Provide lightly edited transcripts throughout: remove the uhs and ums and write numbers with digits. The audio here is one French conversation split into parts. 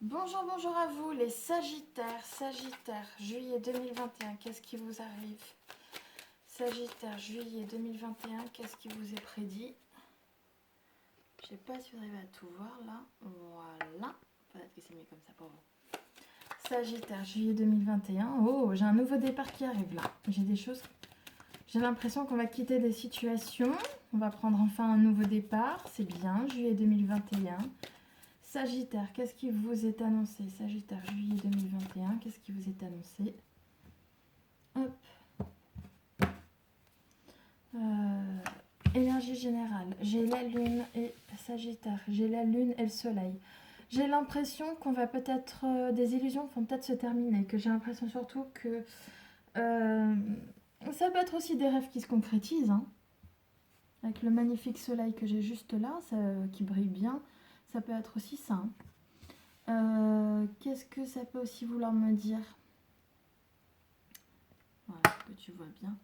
Bonjour, bonjour à vous les Sagittaires. Sagittaire, juillet 2021, qu'est-ce qui vous arrive? Sagittaire, juillet 2021, qu'est-ce qui vous est prédit? Je sais pas si vous arrivez à tout voir là. Voilà. Peut-être que c'est mieux comme ça pour vous. Sagittaire, juillet 2021. Oh, j'ai un nouveau départ qui arrive là. J'ai des choses. J'ai l'impression qu'on va quitter des situations. On va prendre enfin un nouveau départ. C'est bien, juillet 2021. Sagittaire, qu'est-ce qui vous est annoncé? Sagittaire, juillet 2021, qu'est-ce qui vous est annoncé? Hop. Énergie générale. J'ai la lune et Sagittaire. J'ai la lune et le soleil. J'ai l'impression qu'on va peut-être... des illusions vont peut-être se terminer. Que j'ai l'impression surtout que... ça peut être aussi des rêves qui se concrétisent. Hein. Avec le magnifique soleil que j'ai juste là, ça, qui brille bien. Ça peut être aussi ça. Qu'est-ce que ça peut aussi vouloir me dire? Voilà, que tu vois bien.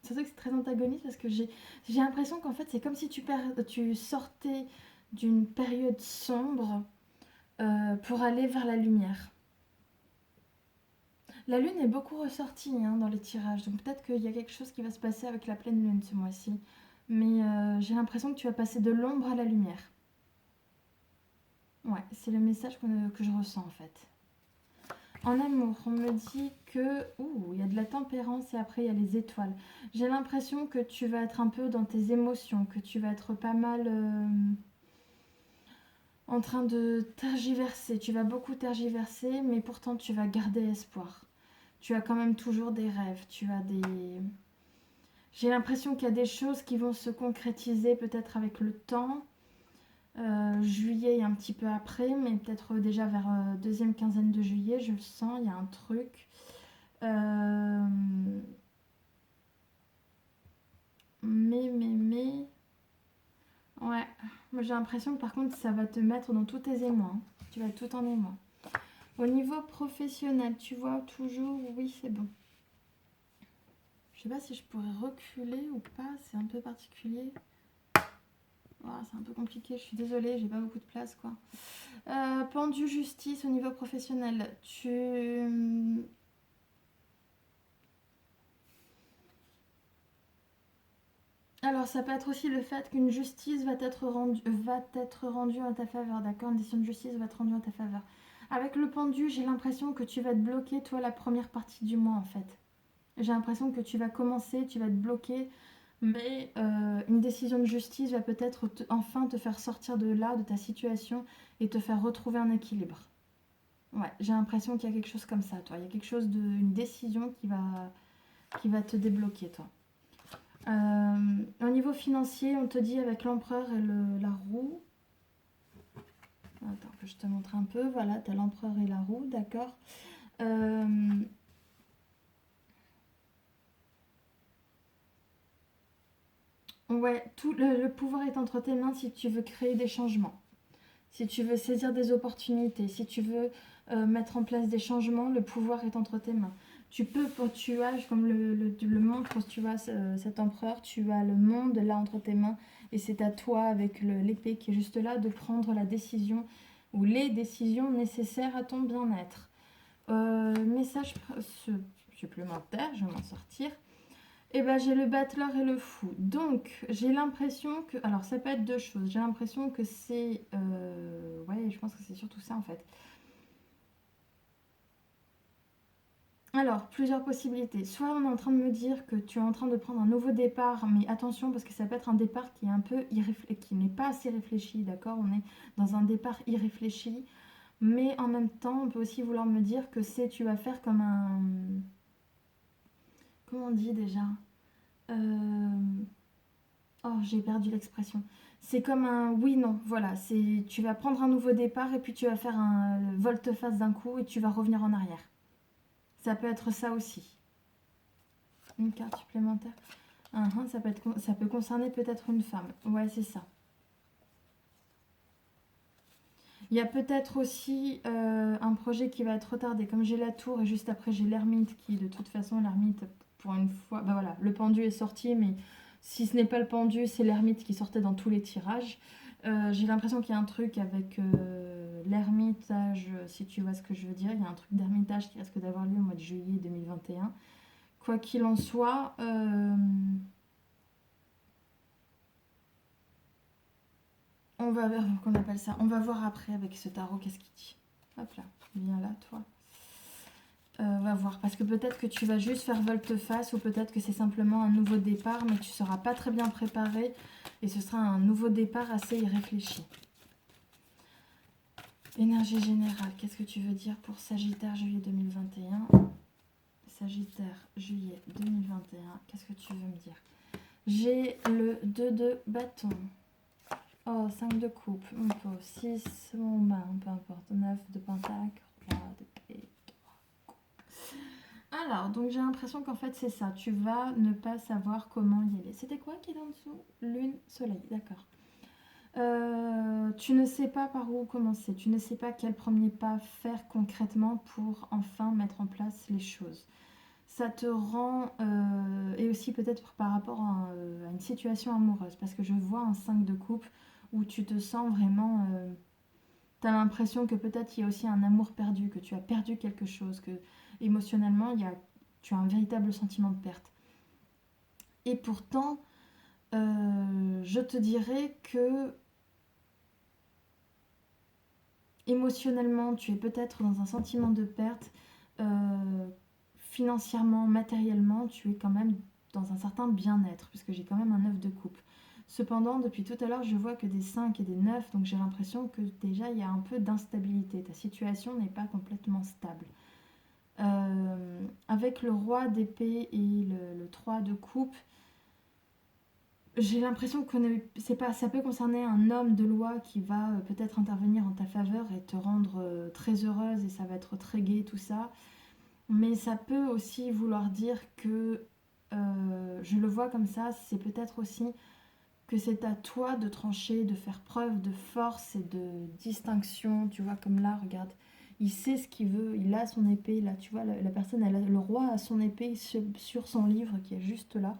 C'est vrai que c'est très antagoniste parce que j'ai l'impression qu'en fait c'est comme si tu sortais d'une période sombre pour aller vers la lumière. La lune est beaucoup ressortie hein, dans les tirages, donc peut-être qu'il y a quelque chose qui va se passer avec la pleine lune ce mois-ci. Mais j'ai l'impression que tu vas passer de l'ombre à la lumière. Ouais, c'est le message que je ressens en fait. En amour, on me dit que... Ouh, il y a de la tempérance et après il y a les étoiles. J'ai l'impression que tu vas être un peu dans tes émotions, que tu vas être pas mal en train de tergiverser. Tu vas beaucoup tergiverser, mais pourtant tu vas garder espoir. Tu as quand même toujours des rêves, tu as des... J'ai l'impression qu'il y a des choses qui vont se concrétiser peut-être avec le temps. Juillet et un petit peu après, mais peut-être déjà vers deuxième quinzaine de juillet, je le sens, il y a un truc. Euh, mais... Ouais, moi j'ai l'impression que par contre ça va te mettre dans tous tes émois. Hein. Tu vas être tout en émoi. Au niveau professionnel, tu vois toujours, oui c'est bon. Je sais pas si je pourrais reculer ou pas, c'est un peu particulier. Oh, c'est un peu compliqué, je suis désolée, j'ai pas beaucoup de place quoi. Pendu justice au niveau professionnel, Alors ça peut être aussi le fait qu'une justice va être rendue en ta faveur, d'accord? Une décision de justice va être rendue en ta faveur. Avec le pendu, j'ai l'impression que tu vas te bloquer toi la première partie du mois en fait. J'ai l'impression que tu vas commencer, tu vas te bloquer, mais une décision de justice va peut-être enfin te faire sortir de là, de ta situation et te faire retrouver un équilibre. Ouais, j'ai l'impression qu'il y a quelque chose comme ça, toi. Il y a quelque chose une décision qui va te débloquer, toi. Au niveau financier, on te dit avec l'empereur et la roue. Attends que je te montre un peu. Voilà, tu as l'empereur et la roue, d'accord. Euh, ouais, tout le pouvoir est entre tes mains si tu veux créer des changements. Si tu veux saisir des opportunités, si tu veux mettre en place des changements, le pouvoir est entre tes mains. Tu as, comme le montre, tu as cet empereur, tu as le monde là entre tes mains, et c'est à toi, avec l'épée qui est juste là, de prendre la décision ou les décisions nécessaires à ton bien-être. Message supplémentaire, je vais m'en sortir. Et ben j'ai le battleur et le fou. Donc j'ai l'impression que... Alors ça peut être deux choses. J'ai l'impression que c'est... Ouais, je pense que c'est surtout ça en fait. Alors, plusieurs possibilités. Soit on est en train de me dire que tu es en train de prendre un nouveau départ, mais attention parce que ça peut être un départ qui est un peu qui n'est pas assez réfléchi, d'accord? On est dans un départ irréfléchi, mais en même temps, on peut aussi vouloir me dire que tu vas faire comme un... Comment on dit déjà? Euh, Oh, j'ai perdu l'expression. C'est comme un oui-non, voilà. Tu vas prendre un nouveau départ et puis tu vas faire un volte-face d'un coup et tu vas revenir en arrière. Ça peut être ça aussi. Une carte supplémentaire. Ça peut concerner peut-être une femme. Ouais, c'est ça. Il y a peut-être aussi un projet qui va être retardé. Comme j'ai la tour et juste après j'ai l'ermite qui, de toute façon, l'ermite, pour une fois, bah voilà, le pendu est sorti, mais Si ce n'est pas le pendu, c'est l'ermite qui sortait dans tous les tirages. J'ai l'impression qu'il y a un truc avec l'ermitage, si tu vois ce que je veux dire. Il y a un truc d'ermitage qui risque d'avoir lieu au mois de juillet 2021. Quoi qu'il en soit, on va voir, qu'on appelle ça. On va voir après avec ce tarot, qu'est-ce qu'il dit. Hop là, viens là, toi. On va voir, parce que peut-être que tu vas juste faire volte-face ou peut-être que c'est simplement un nouveau départ, mais tu ne seras pas très bien préparé et ce sera un nouveau départ assez irréfléchi. Énergie générale, qu'est-ce que tu veux dire pour Sagittaire juillet 2021? Sagittaire juillet 2021, qu'est-ce que tu veux me dire? J'ai le 2 de bâton. Oh, 5 de coupe, mon pot, 6, mon main, peu importe, 9 de pentacle, 3 de clé. Alors, donc j'ai l'impression qu'en fait c'est ça, tu vas ne pas savoir comment y aller. C'était quoi qui est en dessous? Lune, soleil, d'accord. Tu ne sais pas par où commencer, tu ne sais pas quel premier pas faire concrètement pour enfin mettre en place les choses. Ça te rend, et aussi peut-être par rapport à une situation amoureuse, parce que je vois un 5 de coupe où tu te sens vraiment... tu as l'impression que peut-être il y a aussi un amour perdu, que tu as perdu quelque chose, que émotionnellement, tu as un véritable sentiment de perte. Et pourtant, je te dirais que émotionnellement, tu es peut-être dans un sentiment de perte. Financièrement, matériellement, tu es quand même dans un certain bien-être, puisque j'ai quand même un 9 de coupe. Cependant, depuis tout à l'heure, je vois que des 5 et des 9, donc j'ai l'impression que déjà, il y a un peu d'instabilité. Ta situation n'est pas complètement stable. Avec le roi d'épée et le 3 de coupe, j'ai l'impression que ça peut concerner un homme de loi qui va peut-être intervenir en ta faveur et te rendre très heureuse et ça va être très gai tout ça. Mais ça peut aussi vouloir dire que, je le vois comme ça, c'est peut-être aussi que c'est à toi de trancher, de faire preuve de force et de distinction. Tu vois, comme là, regarde, il sait ce qu'il veut, il a son épée, là, tu vois, la personne, le roi a son épée sur son livre qui est juste là.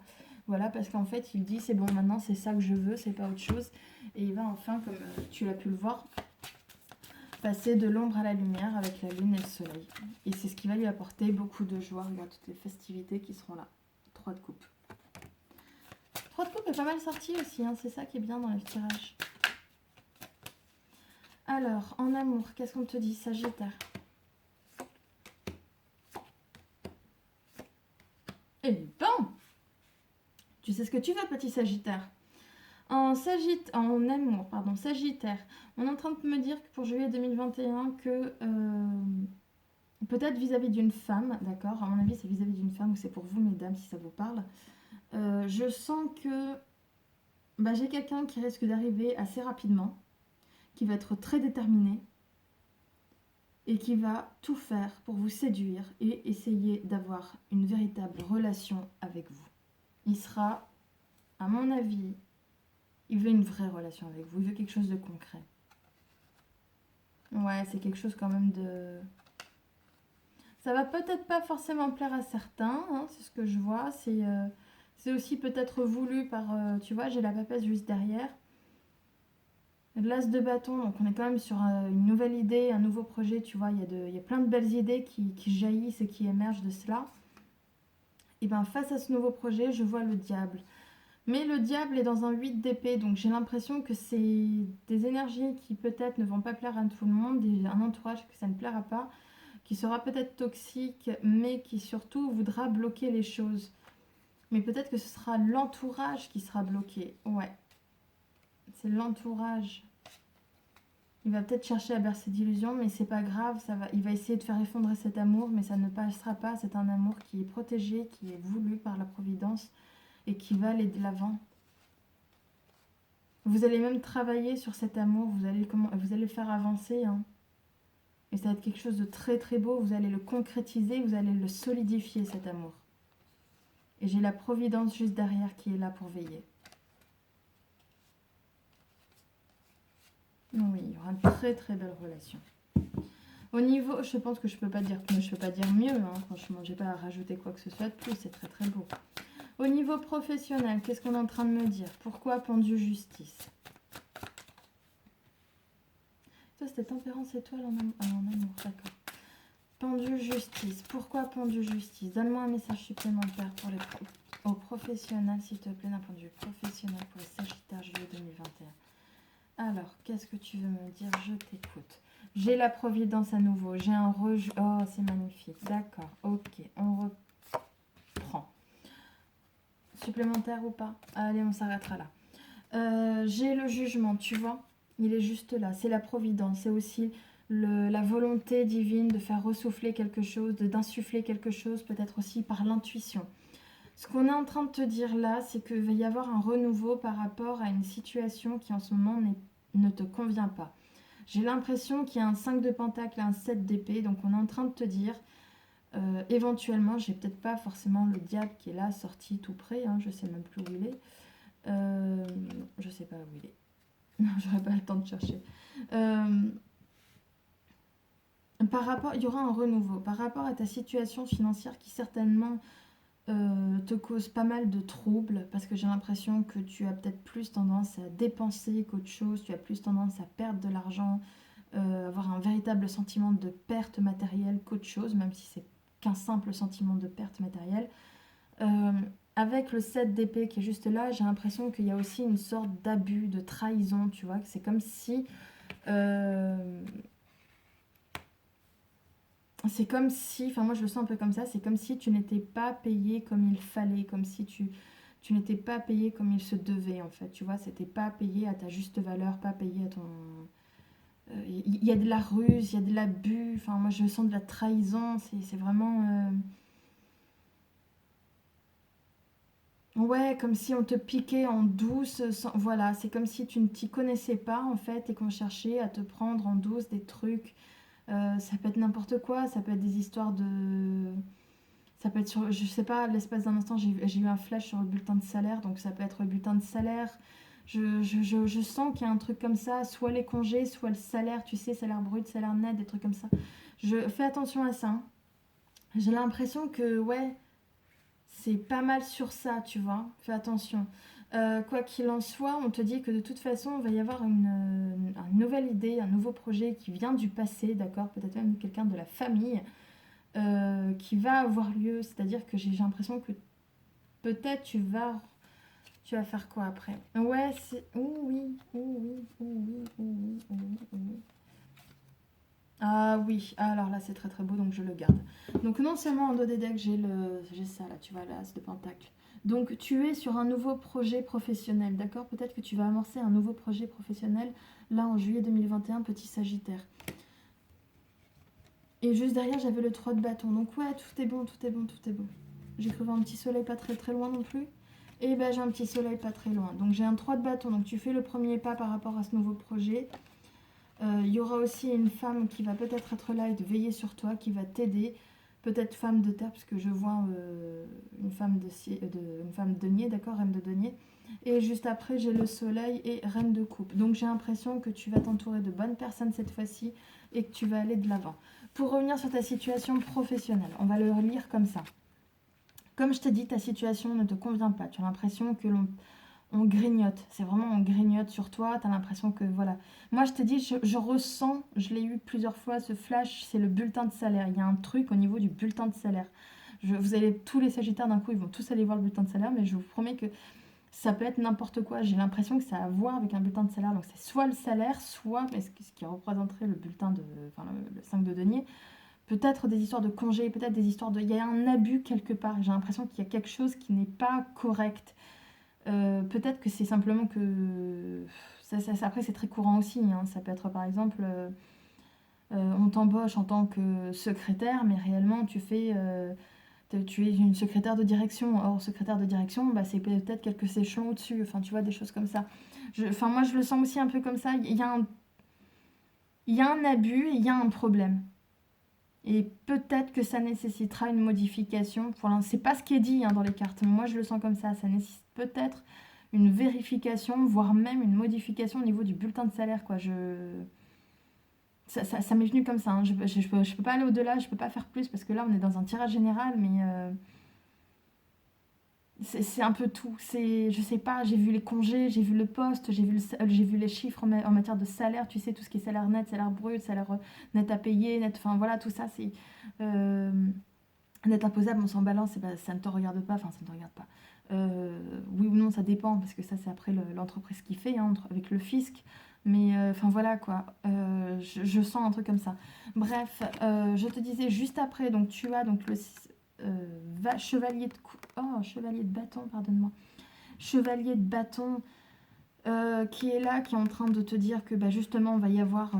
Voilà, parce qu'en fait, il dit, c'est bon, maintenant, c'est ça que je veux, c'est pas autre chose. Et il va enfin, comme tu l'as pu le voir, passer de l'ombre à la lumière avec la lune et le soleil. Et c'est ce qui va lui apporter beaucoup de joie. Regarde toutes les festivités qui seront là. 3 de coupe. 3 de coupe est pas mal sorti aussi, hein. C'est ça qui est bien dans le tirage. Alors, en amour, qu'est-ce qu'on te dit, Sagittaire? Eh ben, tu sais ce que tu veux, petit Sagittaire. En amour, pardon, Sagittaire, on est en train de me dire que pour juillet 2021 que peut-être vis-à-vis d'une femme, d'accord, à mon avis c'est vis-à-vis d'une femme ou c'est pour vous mesdames si ça vous parle, je sens que j'ai quelqu'un qui risque d'arriver assez rapidement, qui va être très déterminé et qui va tout faire pour vous séduire et essayer d'avoir une véritable relation avec vous. Il sera, à mon avis, il veut une vraie relation avec vous, il veut quelque chose de concret. Ouais, c'est quelque chose quand même de... Ça va peut-être pas forcément plaire à certains, hein, c'est ce que je vois. C'est aussi peut-être voulu par... tu vois, j'ai la papesse juste derrière. L'as de bâton, donc on est quand même sur une nouvelle idée, un nouveau projet, tu vois. Il y a plein de belles idées qui jaillissent et qui émergent de cela. Et bien face à ce nouveau projet, je vois le diable. Mais le diable est dans un 8 d'épée, donc j'ai l'impression que c'est des énergies qui peut-être ne vont pas plaire à tout le monde, un entourage que ça ne plaira pas, qui sera peut-être toxique, mais qui surtout voudra bloquer les choses. Mais peut-être que ce sera l'entourage qui sera bloqué. Ouais, c'est l'entourage. Il va peut-être chercher à bercer d'illusions, mais c'est pas grave, il va essayer de faire effondrer cet amour, mais ça ne passera pas. C'est un amour qui est protégé, qui est voulu par la Providence et qui va aller de l'avant. Vous allez même travailler sur cet amour, vous allez le faire avancer, hein. Et ça va être quelque chose de très très beau, vous allez le concrétiser, vous allez le solidifier cet amour. Et j'ai la Providence juste derrière qui est là pour veiller. Oui, il y aura une très très belle relation. Au niveau, je pense que je peux pas dire mieux, hein, franchement, j'ai pas à rajouter quoi que ce soit de plus, c'est très très beau. Au niveau professionnel, qu'est-ce qu'on est en train de me dire? Pourquoi pendu justice? Ça, c'était tempérance étoile en amour, d'accord. Pendu justice. Pourquoi pendu justice? Donne-moi un message supplémentaire pour les aux professionnels, s'il te plaît, d'un point de vue professionnel pour les Sagittaires juillet 2021. Alors, qu'est-ce que tu veux me dire? Je t'écoute. J'ai la providence à nouveau. J'ai un rejet. Oh, c'est magnifique. D'accord, ok. On reprend. Supplémentaire ou pas? Allez, on s'arrêtera là. J'ai le jugement, tu vois? Il est juste là. C'est la providence. C'est aussi la volonté divine de faire ressouffler quelque chose, d'insuffler quelque chose, peut-être aussi par l'intuition. Ce qu'on est en train de te dire là, c'est qu'il va y avoir un renouveau par rapport à une situation qui en ce moment ne te convient pas. J'ai l'impression qu'il y a un 5 de pentacle et un 7 d'épée, donc on est en train de te dire, éventuellement, j'ai peut-être pas forcément le diable qui est là, sorti tout près, hein, je sais même plus où il est. Je sais pas où il est. J'aurais pas le temps de chercher. Par rapport, il y aura un renouveau. Par rapport à ta situation financière qui certainement te cause pas mal de troubles, parce que j'ai l'impression que tu as peut-être plus tendance à dépenser qu'autre chose, tu as plus tendance à perdre de l'argent, avoir un véritable sentiment de perte matérielle qu'autre chose, même si c'est qu'un simple sentiment de perte matérielle. Avec le 7 d'épée qui est juste là, j'ai l'impression qu'il y a aussi une sorte d'abus, de trahison, tu vois, que c'est comme si... c'est comme si, enfin moi je le sens un peu comme ça, c'est comme si tu n'étais pas payé comme il fallait, comme si tu n'étais pas payé comme il se devait en fait, tu vois, c'était pas payé à ta juste valeur, pas payé à ton... Il y a de la ruse, il y a de l'abus, enfin moi je sens de la trahison, c'est vraiment... Ouais, comme si on te piquait en douce, voilà, c'est comme si tu ne t'y connaissais pas en fait et qu'on cherchait à te prendre en douce des trucs. Ça peut être n'importe quoi, ça peut être des histoires de... Ça peut être sur, je sais pas, l'espace d'un instant, j'ai eu un flash sur le bulletin de salaire, donc ça peut être le bulletin de salaire. Je sens qu'il y a un truc comme ça, soit les congés, soit le salaire, tu sais, salaire brut, salaire net, des trucs comme ça. Je fais attention à ça, hein. J'ai l'impression que, ouais, c'est pas mal sur ça, tu vois. Fais attention. Quoi qu'il en soit, on te dit que de toute façon, il va y avoir une nouvelle idée, un nouveau projet qui vient du passé, d'accord? Peut-être même quelqu'un de la famille qui va avoir lieu. C'est-à-dire que j'ai l'impression que peut-être tu vas faire quoi après? Ouais, c'est... Oh oui, oh oui, oh oui, oh oui, oh oui, oh oui. Ah oui, alors là c'est très très beau donc je le garde. Donc non seulement en dos des decks j'ai ça là, tu vois, l'as de pentacle. Donc tu es sur un nouveau projet professionnel, d'accord? Peut-être que tu vas amorcer un nouveau projet professionnel là en juillet 2021, petit Sagittaire. Et juste derrière j'avais le 3 de bâton. Donc ouais, tout est bon, tout est bon, tout est bon. J'ai cru voir un petit soleil pas très très loin non plus. Et ben j'ai un petit soleil pas très loin. Donc j'ai un 3 de bâton, donc tu fais le premier pas par rapport à ce nouveau projet. Il y aura aussi une femme qui va peut-être être là et de veiller sur toi, qui va t'aider. Peut-être femme de terre, puisque je vois une femme une femme denier, d'accord, reine de denier. Et juste après, j'ai le soleil et reine de coupe. Donc j'ai l'impression que tu vas t'entourer de bonnes personnes cette fois-ci et que tu vas aller de l'avant. Pour revenir sur ta situation professionnelle, on va le relire comme ça. Comme je t'ai dit, ta situation ne te convient pas. Tu as l'impression que on grignote. C'est vraiment on grignote sur toi. Tu as l'impression que voilà. Moi, je te dis, je ressens, je l'ai eu plusieurs fois, ce flash, c'est le bulletin de salaire. Il y a un truc au niveau du bulletin de salaire. Vous allez, tous les Sagittaires d'un coup, ils vont tous aller voir le bulletin de salaire, mais je vous promets que ça peut être n'importe quoi. J'ai l'impression que ça a à voir avec un bulletin de salaire. Donc, c'est soit le salaire, soit ce qui représenterait le bulletin de, enfin, le 5 de denier. Peut-être des histoires de congés, peut-être des histoires de... Il y a un abus quelque part. J'ai l'impression qu'il y a quelque chose qui n'est pas correct. Peut-être que c'est simplement que... après, c'est très courant aussi, hein. Ça peut être, par exemple, on t'embauche en tant que secrétaire, mais réellement, tu es une secrétaire de direction. Or, secrétaire de direction, bah, c'est peut-être quelques échelons au-dessus. Enfin, tu vois, des choses comme ça. Enfin, moi, je le sens aussi un peu comme ça. Il y a un abus et il y a un problème. Et peut-être que ça nécessitera une modification. C'est pas ce qui est dit, hein, dans les cartes, mais moi je le sens comme ça. Ça nécessite peut-être une vérification, voire même une modification au niveau du bulletin de salaire, quoi. Ça m'est venu comme ça, hein. Je peux pas aller au-delà, je peux pas faire plus parce que là on est dans un tirage général, mais C'est un peu tout. Je sais pas, j'ai vu les congés, j'ai vu le poste, j'ai vu les chiffres en matière de salaire. Tu sais, tout ce qui est salaire net, salaire brut, salaire net à payer, net. Enfin voilà, tout ça, c'est euh, net imposable. On s'en balance, ça ne te regarde pas. Enfin, ça ne te regarde pas. Oui ou non, ça dépend parce que ça, c'est après l'entreprise qui fait, hein, avec le fisc. Mais enfin voilà quoi. Je sens un truc comme ça. Bref, je te disais juste après. Donc tu as donc chevalier chevalier de bâton, pardonne-moi. Chevalier de bâton qui est là, qui est en train de te dire que bah, justement, on va y avoir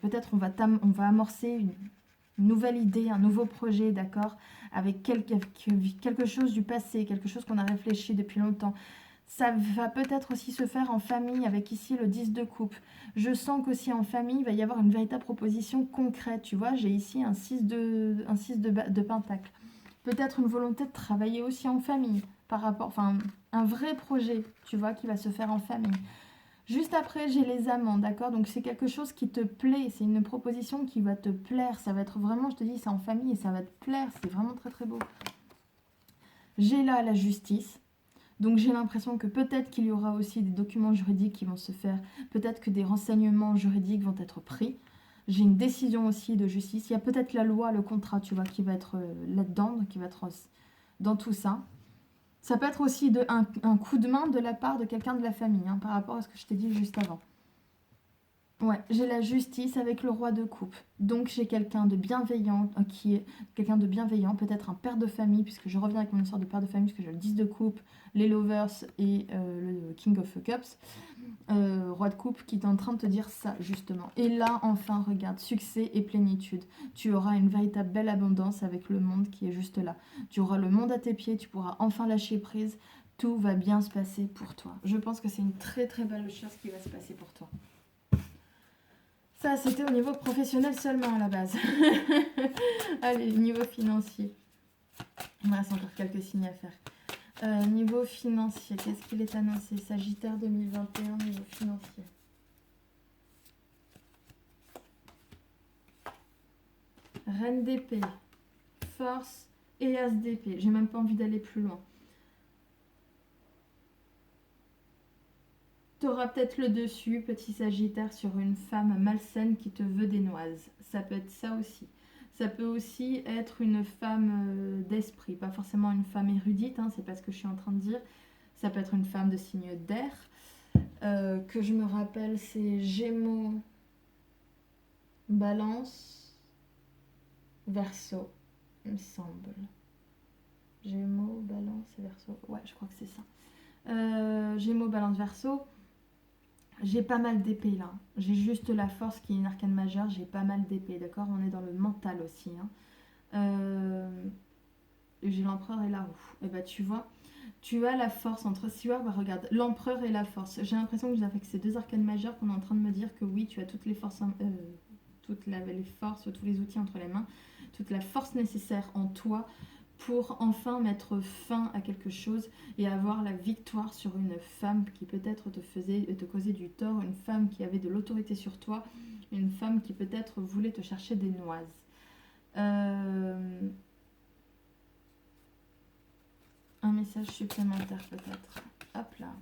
peut-être on va amorcer une nouvelle idée, un nouveau projet, d'accord, avec quelque chose du passé, quelque chose qu'on a réfléchi depuis longtemps. Ça va peut-être aussi se faire en famille, avec ici le 10 de coupe. Je sens qu'aussi en famille, il va y avoir une véritable proposition concrète. Tu vois, j'ai ici un 6 de pentacle. Peut-être une volonté de travailler aussi en famille, enfin, un vrai projet, tu vois, qui va se faire en famille. Juste après, j'ai les amants, d'accord? Donc c'est quelque chose qui te plaît, c'est une proposition qui va te plaire, ça va être vraiment, je te dis, c'est en famille et ça va te plaire, c'est vraiment très très beau. J'ai là la justice, donc j'ai l'impression que peut-être qu'il y aura aussi des documents juridiques qui vont se faire, peut-être que des renseignements juridiques vont être pris. J'ai une décision aussi de justice, il y a peut-être la loi, le contrat, tu vois, qui va être là-dedans, qui va être dans tout ça. Ça peut être aussi un coup de main de la part de quelqu'un de la famille, hein, par rapport à ce que je t'ai dit juste avant. Ouais, j'ai la justice avec le roi de coupe. Donc j'ai quelqu'un de bienveillant, qui est quelqu'un de bienveillant, peut-être un père de famille, puisque je reviens avec mon histoire de père de famille, puisque j'ai le 10 de coupe, les lovers et le King of Cups, roi de coupe, qui est en train de te dire ça, justement. Et là, enfin, regarde, succès et plénitude. Tu auras une véritable belle abondance avec le monde qui est juste là. Tu auras le monde à tes pieds, tu pourras enfin lâcher prise. Tout va bien se passer pour toi. Je pense que c'est une très très belle chose qui va se passer pour toi. Ça, c'était au niveau professionnel seulement à la base. Allez, niveau financier. Il me reste encore quelques signes à faire. Niveau financier, qu'est-ce qu'il est annoncé? Sagittaire 2021, niveau financier. Reine d'épée, force et as d'épée. J'ai même pas envie d'aller plus loin. Tu auras peut-être le dessus, petit Sagittaire, sur une femme malsaine qui te veut des noises. Ça peut être ça aussi. Ça peut aussi être une femme d'esprit, pas forcément une femme érudite, hein, c'est pas ce que je suis en train de dire. Ça peut être une femme de signe d'air. Que je me rappelle, c'est Gémeaux, Balance, Verseau, il me semble. Gémeaux, Balance et Verseau. Ouais, je crois que c'est ça. Gémeaux, Balance, Verseau. J'ai pas mal d'épées là. J'ai juste la force qui est une arcane majeure. J'ai pas mal d'épées, d'accord? On est dans le mental aussi. Hein. J'ai l'empereur et la roue. Et bah tu vois, tu as la force entre... Si bah, regarde, l'empereur et la force. J'ai l'impression que avec ces deux arcanes majeures qu'on est en train de me dire que oui, tu as toutes les forces, les forces, tous les outils entre les mains, toute la force nécessaire en toi pour enfin mettre fin à quelque chose et avoir la victoire sur une femme qui peut-être te causait du tort, une femme qui avait de l'autorité sur toi, une femme qui peut-être voulait te chercher des noises. Un message supplémentaire peut-être. Hop là.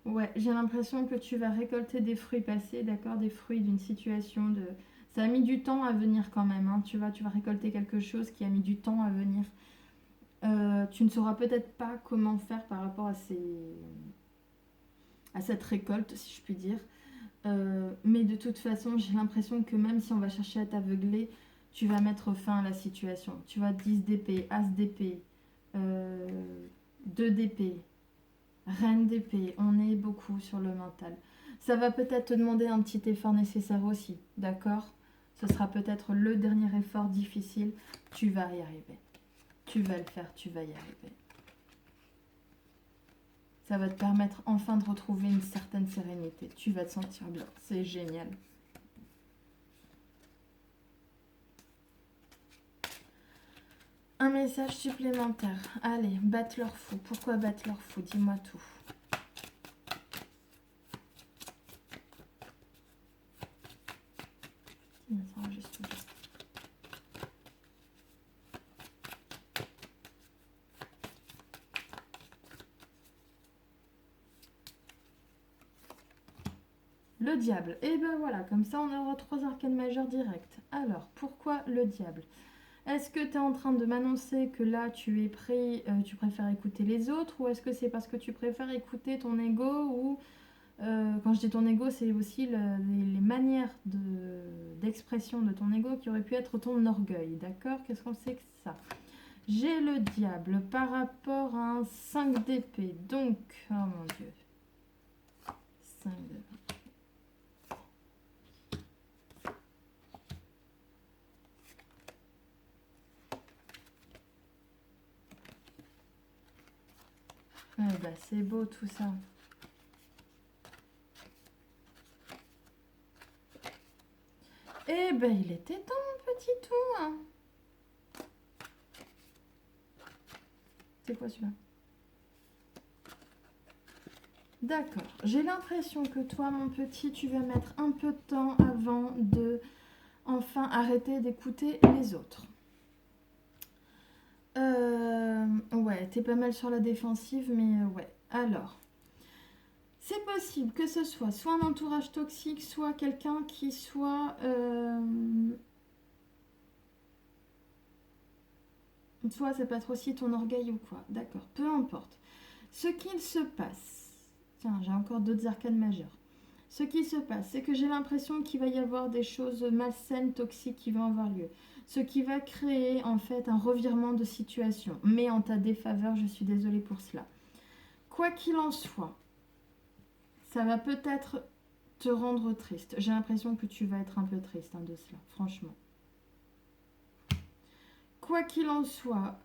Ouais, j'ai l'impression que tu vas récolter des fruits passés, d'accord? Des fruits d'une situation de... Ça a mis du temps à venir quand même, hein. Tu vas récolter quelque chose qui a mis du temps à venir. Tu ne sauras peut-être pas comment faire par rapport à cette récolte, si je puis dire. Mais de toute façon, j'ai l'impression que même si on va chercher à t'aveugler, tu vas mettre fin à la situation. Tu vas 10 d'épée, as d'épée, 2 d'épée, reine d'épée. On est beaucoup sur le mental. Ça va peut-être te demander un petit effort nécessaire aussi, d'accord? Ce sera peut-être le dernier effort difficile. Tu vas y arriver. Tu vas le faire, tu vas y arriver. Ça va te permettre enfin de retrouver une certaine sérénité. Tu vas te sentir bien. C'est génial. Un message supplémentaire. Allez, battre leur fou. Pourquoi battre leur fou? Dis-moi tout. Ça enregistre toujours. Le diable. Et ben voilà, comme ça on aura 3 arcanes majeures directes. Alors, pourquoi le diable? Est-ce que tu es en train de m'annoncer que là tu es prêt, tu préfères écouter les autres, ou est-ce que c'est parce que tu préfères écouter ton ego, ou quand je dis ton ego, c'est aussi les manières d'expression de ton ego qui aurait pu être ton orgueil, d'accord? Qu'est-ce qu'on sait que ça? J'ai le diable par rapport à un 5 d'épée, donc, oh mon dieu, 5 d'épée. Bah, c'est beau tout ça. Eh ben, il était temps, mon petit tout. Hein. C'est quoi celui-là? D'accord. J'ai l'impression que toi, mon petit, tu vas mettre un peu de temps avant de enfin arrêter d'écouter les autres. Ouais, t'es pas mal sur la défensive, mais ouais. Alors, c'est possible que ce soit un entourage toxique, soit quelqu'un qui soit... soit ça peut être aussi ton orgueil ou quoi. D'accord, peu importe. Ce qu'il se passe... Tiens, j'ai encore d'autres arcanes majeures. Ce qui se passe, c'est que j'ai l'impression qu'il va y avoir des choses malsaines, toxiques qui vont avoir lieu. Ce qui va créer en fait un revirement de situation. Mais en ta défaveur, je suis désolée pour cela. Quoi qu'il en soit, ça va peut-être te rendre triste. J'ai l'impression que tu vas être un peu triste de cela, franchement. Quoi qu'il en soit,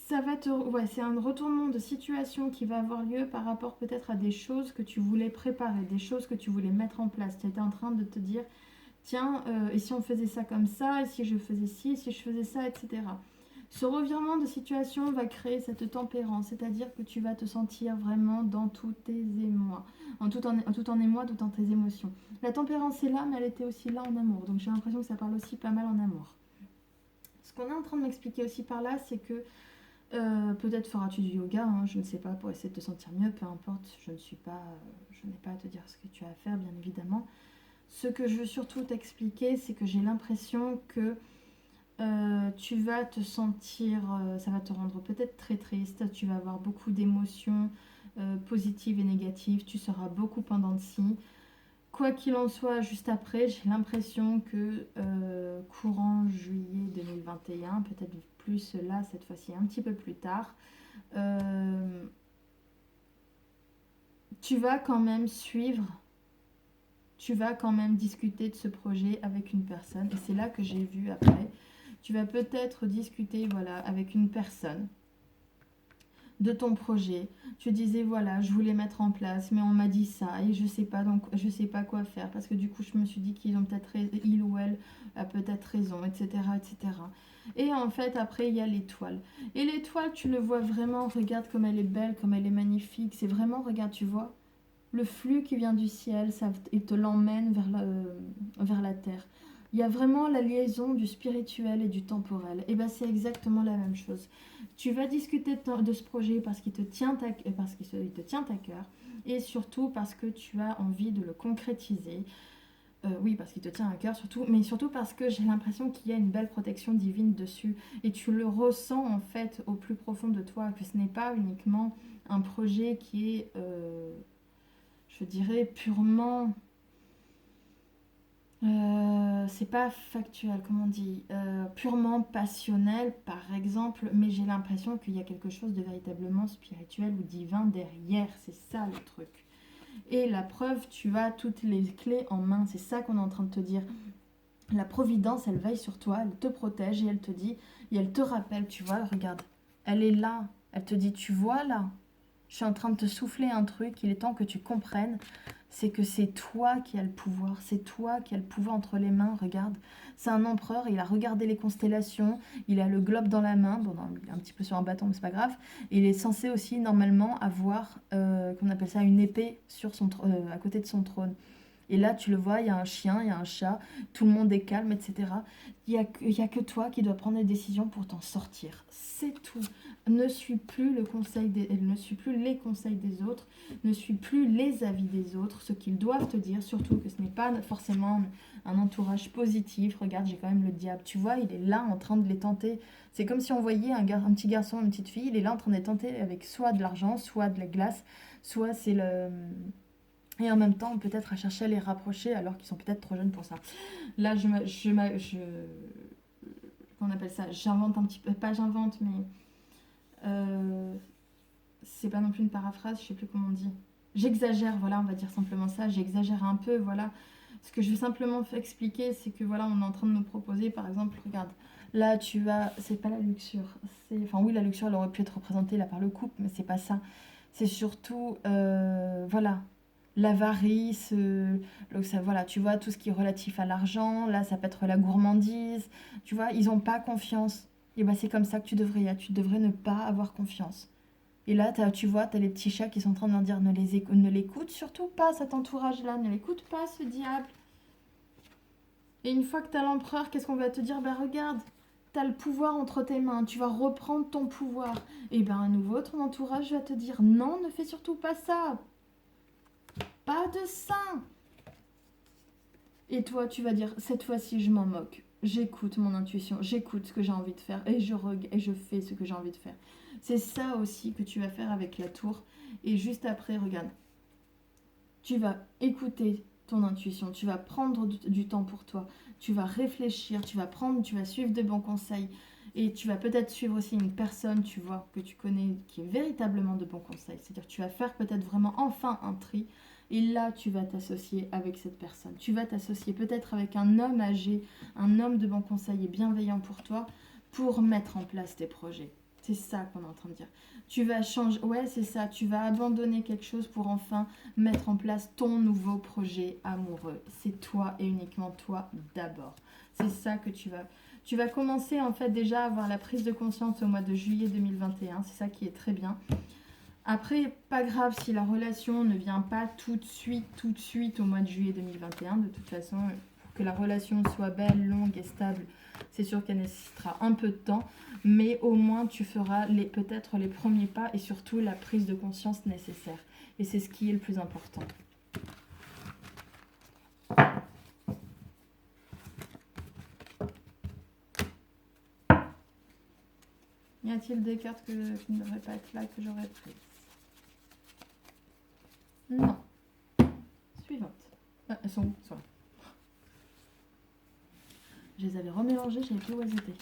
ça va te... Ouais, c'est un retournement de situation qui va avoir lieu par rapport peut-être à des choses que tu voulais préparer, des choses que tu voulais mettre en place. Tu étais en train de te dire, tiens, et si on faisait ça comme ça, et si je faisais ci, et si je faisais ça, etc. Ce revirement de situation va créer cette tempérance, c'est-à-dire que tu vas te sentir vraiment dans tous tes émois, tout en émoi, tout en tes émotions. La tempérance est là, mais elle était aussi là en amour, donc j'ai l'impression que ça parle aussi pas mal en amour. Ce qu'on est en train de m'expliquer aussi par là, c'est que peut-être feras-tu du yoga, hein, je ne sais pas, pour essayer de te sentir mieux, peu importe, je n'ai pas à te dire ce que tu as à faire, bien évidemment. Ce que je veux surtout t'expliquer, c'est que j'ai l'impression que tu vas te sentir, ça va te rendre peut-être très triste, tu vas avoir beaucoup d'émotions positives et négatives, tu seras beaucoup en dents de scie. Quoi qu'il en soit, juste après, j'ai l'impression que courant juillet 2021, peut-être plus là, cette fois-ci un petit peu plus tard, tu vas quand même suivre, tu vas quand même discuter de ce projet avec une personne. Et c'est là que j'ai vu après, tu vas peut-être discuter voilà, avec une personne de ton projet. Tu disais voilà, je voulais mettre en place, mais on m'a dit ça et je sais pas, donc je sais pas quoi faire parce que du coup je me suis dit qu'ils ont peut-être il ou elle a peut-être raison, etc., etc. Et en fait après il y a l'étoile. Et l'étoile tu le vois vraiment, regarde comme elle est belle, comme elle est magnifique. C'est vraiment, regarde, tu vois le flux qui vient du ciel, ça il te l'emmène vers la terre. Il y a vraiment la liaison du spirituel et du temporel. Et bien c'est exactement la même chose. Tu vas discuter de ce projet parce qu'il te tient te tient à cœur et surtout parce que tu as envie de le concrétiser. Oui, parce qu'il te tient à cœur surtout, mais surtout parce que j'ai l'impression qu'il y a une belle protection divine dessus et tu le ressens en fait au plus profond de toi, que ce n'est pas uniquement un projet qui est, je dirais, purement... c'est pas factuel, comment on dit, purement passionnel par exemple, mais j'ai l'impression qu'il y a quelque chose de véritablement spirituel ou divin derrière, c'est ça le truc. Et la preuve, tu as toutes les clés en main, c'est ça qu'on est en train de te dire. La providence, elle veille sur toi, elle te protège et elle te dit, et elle te rappelle, tu vois, regarde, elle est là, elle te dit, tu vois là, je suis en train de te souffler un truc, il est temps que tu comprennes c'est que c'est toi qui as le pouvoir, c'est toi qui as le pouvoir entre les mains, regarde. C'est un empereur, il a regardé les constellations, il a le globe dans la main, bon, non, il est un petit peu sur un bâton, mais c'est pas grave. Et il est censé aussi, normalement, avoir, qu'on appelle ça, une épée sur à côté de son trône. Et là, tu le vois, il y a un chien, il y a un chat, tout le monde est calme, etc. Il y a que toi qui dois prendre des décisions pour t'en sortir. C'est tout. Ne suis plus ne suis plus les conseils des autres, ne suis plus les avis des autres, ce qu'ils doivent te dire, surtout que ce n'est pas forcément un entourage positif. Regarde, j'ai quand même le diable. Tu vois, il est là en train de les tenter. C'est comme si on voyait un petit garçon, une petite fille, il est là en train de les tenter avec soit de l'argent, soit de la glace, soit c'est le... Et en même temps, peut-être à chercher à les rapprocher alors qu'ils sont peut-être trop jeunes pour ça. Là, qu'on appelle ça, j'invente un petit peu, pas j'invente, mais euh, c'est pas non plus une paraphrase, je sais plus comment on dit. J'exagère, voilà, on va dire simplement ça, j'exagère un peu, voilà. Ce que je vais simplement expliquer, c'est que voilà, on est en train de nous proposer, par exemple, regarde, là tu as, c'est pas la luxure, enfin oui, la luxure, elle aurait pu être représentée là par le couple, mais c'est pas ça. C'est surtout, voilà, l'avarice, voilà, tu vois, tout ce qui est relatif à l'argent, là ça peut être la gourmandise, tu vois, ils n'ont pas confiance. Et ben c'est comme ça que tu devrais ne pas avoir confiance. Et là, tu vois, tu as les petits chats qui sont en train de leur dire ne l'écoute surtout pas cet entourage-là, ne l'écoute pas ce diable. Et une fois que tu as l'empereur, qu'est-ce qu'on va te dire? Ben regarde, tu as le pouvoir entre tes mains, tu vas reprendre ton pouvoir. Et ben à nouveau, ton entourage va te dire non, ne fais surtout pas ça. Pas de ça. Et toi, tu vas dire cette fois-ci, je m'en moque. J'écoute mon intuition, j'écoute ce que j'ai envie de faire et je fais ce que j'ai envie de faire. C'est ça aussi que tu vas faire avec la tour. Et juste après, regarde, tu vas écouter ton intuition, tu vas prendre du temps pour toi, tu vas réfléchir, tu vas suivre de bons conseils et tu vas peut-être suivre aussi une personne, tu vois, que tu connais, qui est véritablement de bons conseils. C'est-à-dire que tu vas faire peut-être vraiment enfin un tri et là tu vas t'associer avec cette personne. Tu vas t'associer peut-être avec un homme âgé, un homme de bons conseils et bienveillant pour toi pour mettre en place tes projets. C'est ça qu'on est en train de dire. Tu vas changer, ouais, c'est ça, tu vas abandonner quelque chose pour enfin mettre en place ton nouveau projet amoureux. C'est toi et uniquement toi d'abord. C'est ça que tu vas commencer en fait déjà à avoir la prise de conscience au mois de juillet 2021. C'est ça qui est très bien. Après, pas grave si la relation ne vient pas tout de suite au mois de juillet 2021. De toute façon, pour que la relation soit belle, longue et stable, c'est sûr qu'elle nécessitera un peu de temps. Mais au moins, tu feras peut-être les premiers pas et surtout la prise de conscience nécessaire. Et c'est ce qui est le plus important. Y a-t-il des cartes qui ne devraient pas être là que j'aurais prises? Non. Suivante. Ah, elles sont où? Elles sont là. Je les avais remélangées, je savais plus où elles étaient.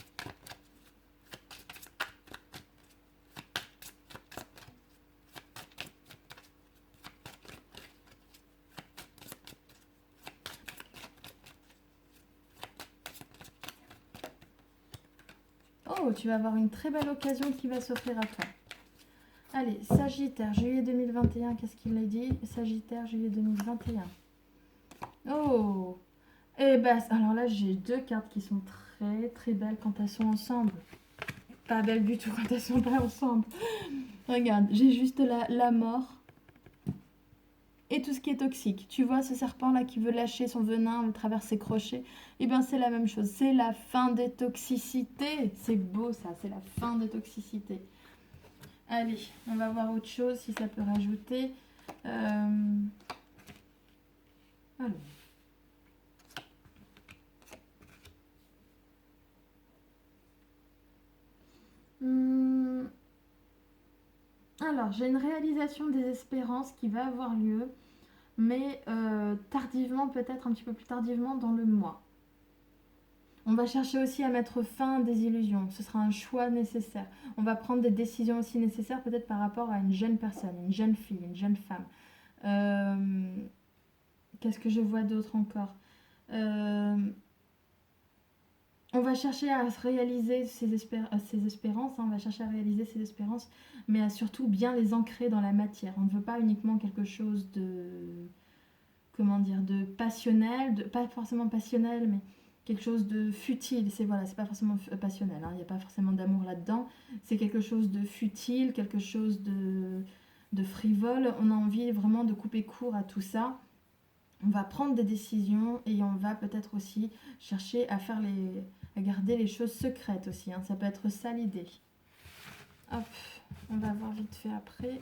Oh, tu vas avoir une très belle occasion qui va s'offrir à toi. Allez, Sagittaire, juillet 2021, qu'est-ce qu'il a dit? Sagittaire, juillet 2021. Oh! Eh ben, alors là, j'ai deux cartes qui sont très très belles quand elles sont ensemble. Pas belles du tout quand elles sont pas ensemble. Regarde, j'ai juste la mort et tout ce qui est toxique. Tu vois ce serpent là qui veut lâcher son venin à travers ses crochets? Eh bien, c'est la même chose. C'est la fin des toxicités. C'est beau ça, c'est la fin des toxicités. Allez, on va voir autre chose si ça peut rajouter. Alors. Alors, j'ai une réalisation des espérances qui va avoir lieu, mais tardivement, peut-être un petit peu plus tardivement dans le mois. On va chercher aussi à mettre fin à des illusions. Ce sera un choix nécessaire. On va prendre des décisions aussi nécessaires, peut-être par rapport à une jeune personne, une jeune fille, une jeune femme. Qu'est-ce que je vois d'autre encore? On va chercher à réaliser ses espérances, hein, on va chercher à réaliser ses espérances, mais à surtout bien les ancrer dans la matière. On ne veut pas uniquement quelque chose comment dire, de passionnel, pas forcément passionnel, mais quelque chose de futile. C'est voilà, c'est pas forcément passionnel, hein, il n'y a pas forcément d'amour là-dedans. C'est quelque chose de futile, quelque chose de frivole. On a envie vraiment de couper court à tout ça. On va prendre des décisions et on va peut-être aussi chercher à à garder les choses secrètes aussi, hein. Ça peut être ça l'idée. Hop, on va voir vite fait après.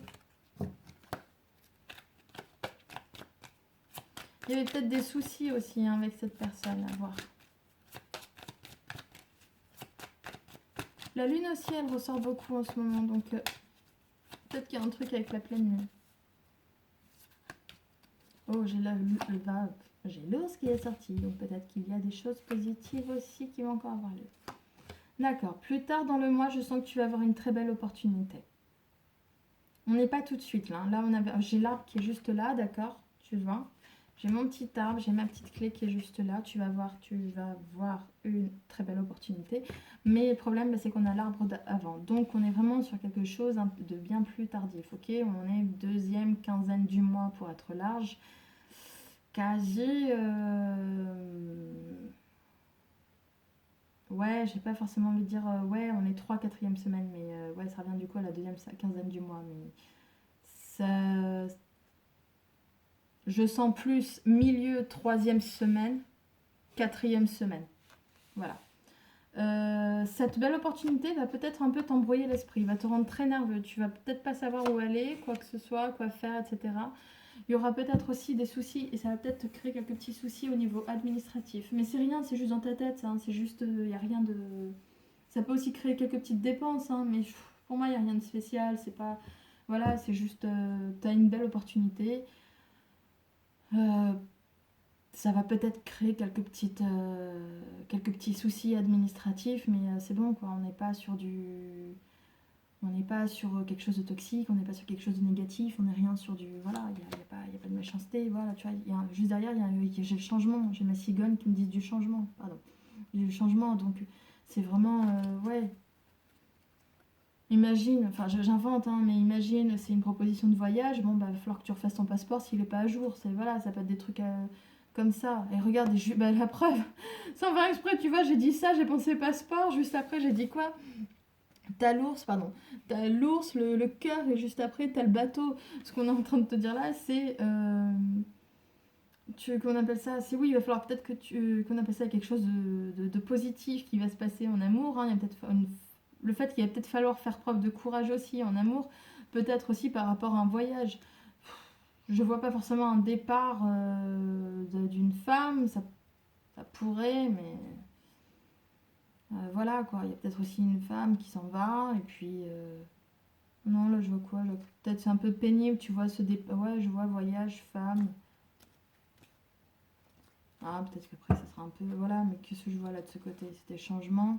Il y avait peut-être des soucis aussi, hein, avec cette personne à voir. La lune aussi, elle ressort beaucoup en ce moment, donc peut-être qu'il y a un truc avec la pleine lune. Oh, j'ai l'ours qui est sorti, donc peut-être qu'il y a des choses positives aussi qui vont encore avoir lieu. D'accord, plus tard dans le mois, je sens que tu vas avoir une très belle opportunité. On n'est pas tout de suite là. Là, j'ai l'arbre qui est juste là, d'accord? Tu vois? J'ai mon petit arbre, j'ai ma petite clé qui est juste là. Tu vas voir une très belle opportunité. Mais le problème, c'est qu'on a l'arbre d'avant. Donc, on est vraiment sur quelque chose de bien plus tardif. Ok? On est deuxième quinzaine du mois pour être large. Quasi. Ouais, j'ai pas forcément envie de dire ouais, on est 3/4e semaine, mais ouais, ça revient du coup à la deuxième quinzaine du mois. Mais ça, je sens plus milieu troisième semaine, quatrième semaine. Voilà. Cette belle opportunité va peut-être un peu t'embrouiller l'esprit, va te rendre très nerveux. Tu vas peut-être pas savoir où aller, quoi que ce soit, quoi faire, etc. Il y aura peut-être aussi des soucis et ça va peut-être te créer quelques petits soucis au niveau administratif. Mais c'est rien, c'est juste dans ta tête, hein, c'est juste, il n'y a rien de... Ça peut aussi créer quelques petites dépenses, hein, mais pour moi, il n'y a rien de spécial. C'est pas... Voilà, c'est juste, tu as une belle opportunité. Euh, Ça va peut-être créer quelques petits soucis administratifs, mais c'est bon, quoi. On n'est pas sur quelque chose de toxique, on n'est pas sur quelque chose de négatif, on n'est rien sur du... Voilà, il y a pas de méchanceté, voilà, tu vois. Juste derrière, j'ai le changement, j'ai ma cigogne qui me dit du changement, pardon. Du changement, donc c'est vraiment... ouais. Imagine, enfin j'invente, hein, mais imagine, c'est une proposition de voyage, bon, bah, il va falloir que tu refasses ton passeport s'il n'est pas à jour, voilà, ça peut être des trucs comme ça. Et regarde, bah, la preuve, sans faire exprès, tu vois, j'ai dit ça, j'ai pensé passeport, juste après j'ai dit quoi? T'as l'ours, pardon, t'as l'ours, le cœur, et juste après t'as le bateau. Ce qu'on est en train de te dire là, c'est... qu'on appelle ça, c'est oui, il va falloir peut-être qu'on appelle ça quelque chose de positif qui va se passer en amour, hein. Il y a peut-être le fait qu'il va peut-être falloir faire preuve de courage aussi en amour, peut-être aussi par rapport à un voyage. Je vois pas forcément un départ d'une femme, ça pourrait, mais voilà quoi. Il y a peut-être aussi une femme qui s'en va, et puis non, là je vois quoi? Peut-être c'est un peu pénible, tu vois, ce départ. Ouais, je vois voyage, femme. Ah, peut-être qu'après ça sera un peu. Voilà, mais qu'est-ce que je vois là de ce côté? C'était changement.